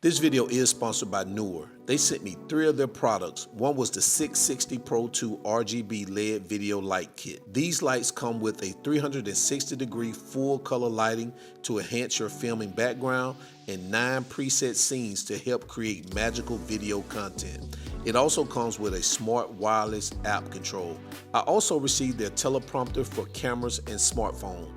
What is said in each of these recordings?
This video is sponsored by NEEWER. They sent me 3 of their products. One was the 660 Pro 2 RGB LED video light kit. These lights come with a 360-degree full color lighting to enhance your filming background and 9 preset scenes to help create magical video content. It also comes with a smart wireless app control. I also received their teleprompter for cameras and smartphone.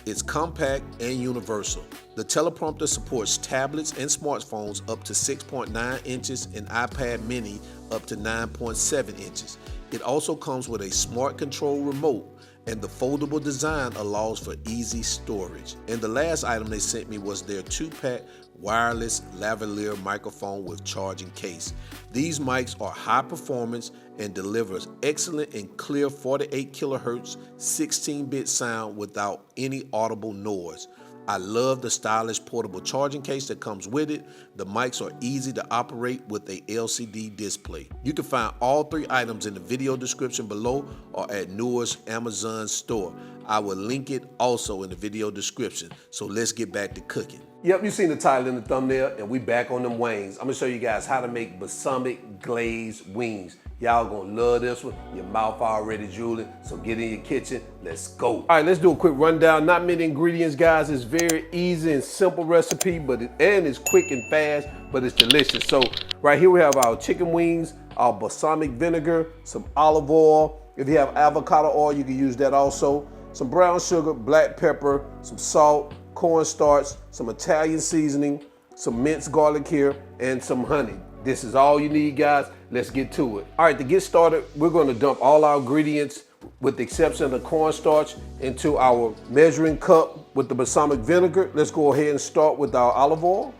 It's compact and universal. The teleprompter supports tablets and smartphones up to 6.9 inches and iPad mini up to 9.7 inches. It also comes with a smart control remote, and the foldable design allows for easy storage. And the last item they sent me was their 2-pack wireless lavalier microphone with charging case. These mics are high performance and delivers excellent and clear 48 kilohertz 16-bit sound without any audible noise. I love the stylish portable charging case that comes with it. The mics are easy to operate with a LCD display. You can find all 3 items in the video description below or at NEEWER's Amazon store. I will link it also in the video description. So let's get back to cooking. Yep, you seen the title in the thumbnail, and we back on them wings. I'm gonna show you guys how to make balsamic glazed wings. Y'all gonna love this one. Your mouth already drooling, so get in your kitchen, let's go. All right, let's do a quick rundown. Not many ingredients, guys. It's very easy and simple recipe, and it's quick and fast, but it's delicious. So right here we have our chicken wings, our balsamic vinegar, some olive oil. If you have avocado oil, you can use that also. Some brown sugar, black pepper, some salt, cornstarch, some Italian seasoning, some minced garlic here, and some honey. This is all you need, guys. Let's get to it. All right, to get started, we're going to dump all our ingredients, with the exception of the cornstarch, into our measuring cup with the balsamic vinegar. Let's go ahead and start with our olive oil,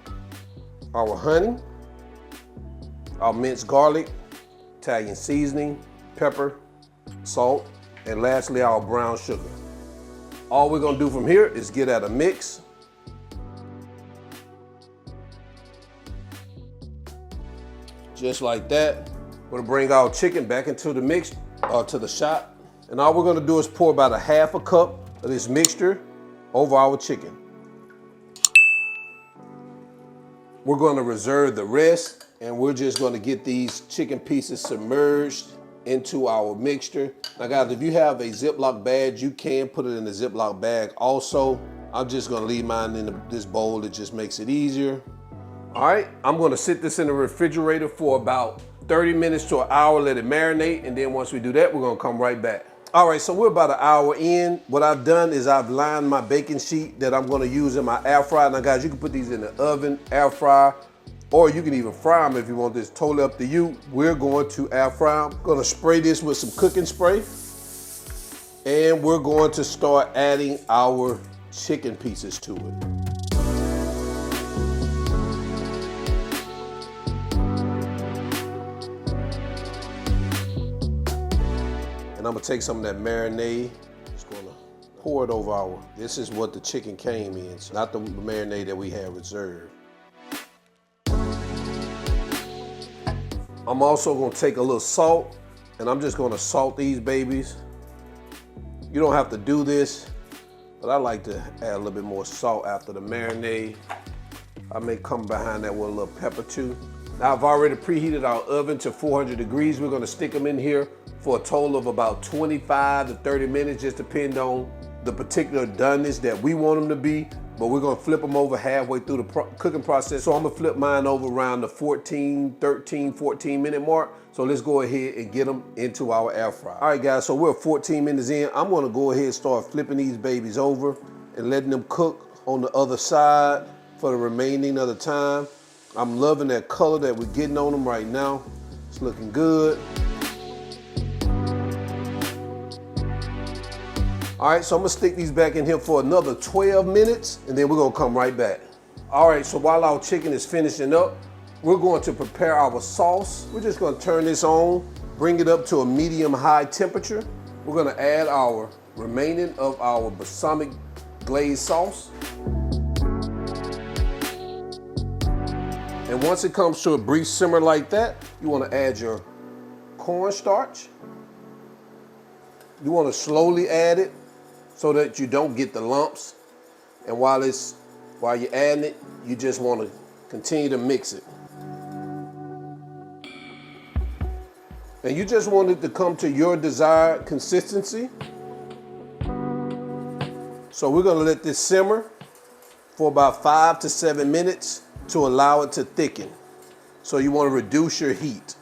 our honey, our minced garlic, Italian seasoning, pepper, salt, and lastly, our brown sugar. All we're gonna do from here is get at a mix. Just like that. We're gonna bring our chicken back into the mix, to the shot. And all we're gonna do is pour about a half a cup of this mixture over our chicken. We're gonna reserve the rest, and we're just gonna get these chicken pieces submerged into our mixture. Now guys, if you have a Ziploc bag, you can put it in a Ziploc bag also. I'm just gonna leave mine in this bowl. It just makes it easier. All right, I'm gonna sit this in the refrigerator for about 30 minutes to an hour, let it marinate, and then once we do that, we're gonna come right back. All right, so we're about an hour in. What I've done is I've lined my baking sheet that I'm gonna use in my air fryer. Now guys, you can put these in the oven, air fryer, or you can even fry them if you want. This totally up to you. We're going to air fry them. Gonna spray this with some cooking spray. And we're going to start adding our chicken pieces to it. And I'm gonna take some of that marinade. Just gonna pour it over this is what the chicken came in, so not the marinade that we had reserved. I'm also gonna take a little salt, and I'm just gonna salt these babies. You don't have to do this, but I like to add a little bit more salt after the marinade. I may come behind that with a little pepper too. Now I've already preheated our oven to 400 degrees. We're gonna stick them in here for a total of about 25 to 30 minutes, just depend on the particular doneness that we want them to be. But we're gonna flip them over halfway through the cooking process. So I'm gonna flip mine over around the 14 minute mark. So let's go ahead and get them into our air fryer. All right guys, so we're 14 minutes in. I'm gonna go ahead and start flipping these babies over and letting them cook on the other side for the remaining of the time. I'm loving that color that we're getting on them right now. It's looking good. All right, so I'm gonna stick these back in here for another 12 minutes, and then we're gonna come right back. All right, so while our chicken is finishing up, we're going to prepare our sauce. We're just gonna turn this on, bring it up to a medium-high temperature. We're gonna add our remaining of our balsamic glazed sauce. And once it comes to a brief simmer like that, you wanna add your cornstarch. You wanna slowly add it so that you don't get the lumps. And while you're adding it, you just wanna Continue to mix it. And you just want it to come to your desired consistency. So we're gonna let this simmer for about 5 to 7 minutes to allow it to thicken. So you wanna reduce your heat.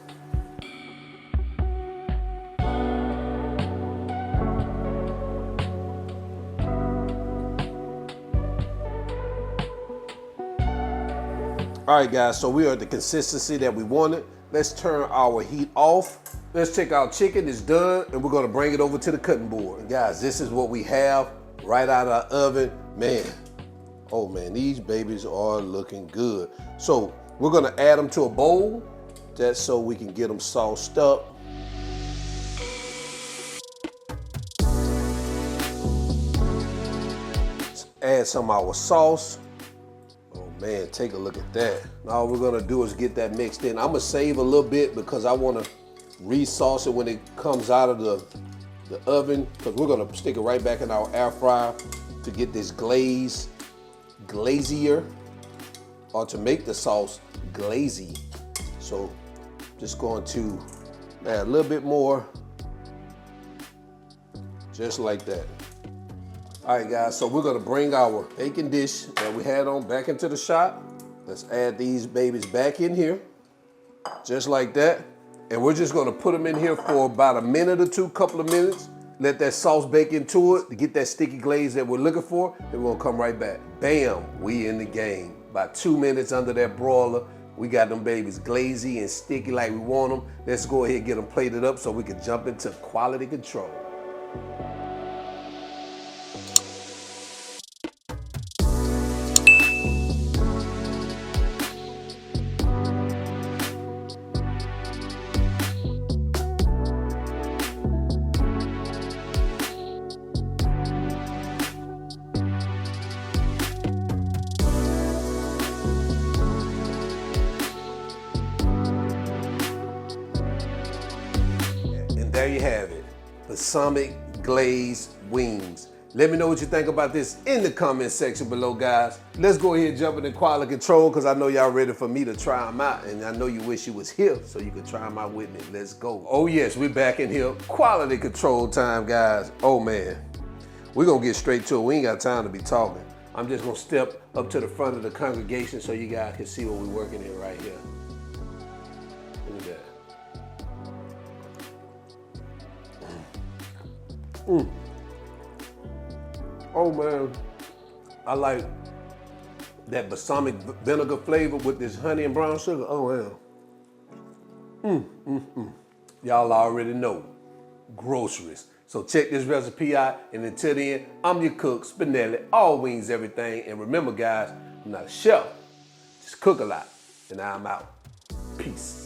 All right, guys, so we are at the consistency that we wanted. Let's turn our heat off. Let's take our chicken, it's done, and we're gonna bring it over to the cutting board. And guys, this is what we have right out of our oven. Man, oh man, these babies are looking good. So we're gonna add them to a bowl, just so we can get them sauced up. Let's add some of our sauce. Man, take a look at that. Now all we're gonna do is get that mixed in. I'm gonna save a little bit because I wanna re-sauce it when it comes out of the oven, because we're gonna stick it right back in our air fryer to get this glazier, or to make the sauce glazy. So just going to add a little bit more, just like that. All right, guys, so we're gonna bring our baking dish that we had on back into the shot. Let's add these babies back in here, just like that. And we're just gonna put them in here for about a minute or two, couple of minutes. Let that sauce bake into it to get that sticky glaze that we're looking for. Then we're gonna come right back. Bam, we in the game. About 2 minutes under that broiler. We got them babies glazy and sticky like we want them. Let's go ahead and get them plated up so we can jump into quality control. There you have it, balsamic glazed wings. Let me know what you think about this in the comment section below, guys. Let's go ahead and jump into quality control, because I know y'all ready for me to try them out, and I know you wish you was here so you could try them out with me. Let's go. Oh yes, we're back in here. Quality control time, guys. Oh man, we're gonna get straight to it. We ain't got time to be talking. I'm just gonna step up to the front of the congregation so you guys can see what we're working in right here. Look at that. Oh man, I like that balsamic vinegar flavor with this honey and brown sugar. Oh man. Y'all already know, groceries. So check this recipe out, and until then, I'm your cook, Spinelli, all wings, everything. And remember guys, I'm not a chef, just cook a lot, and I'm out. Peace.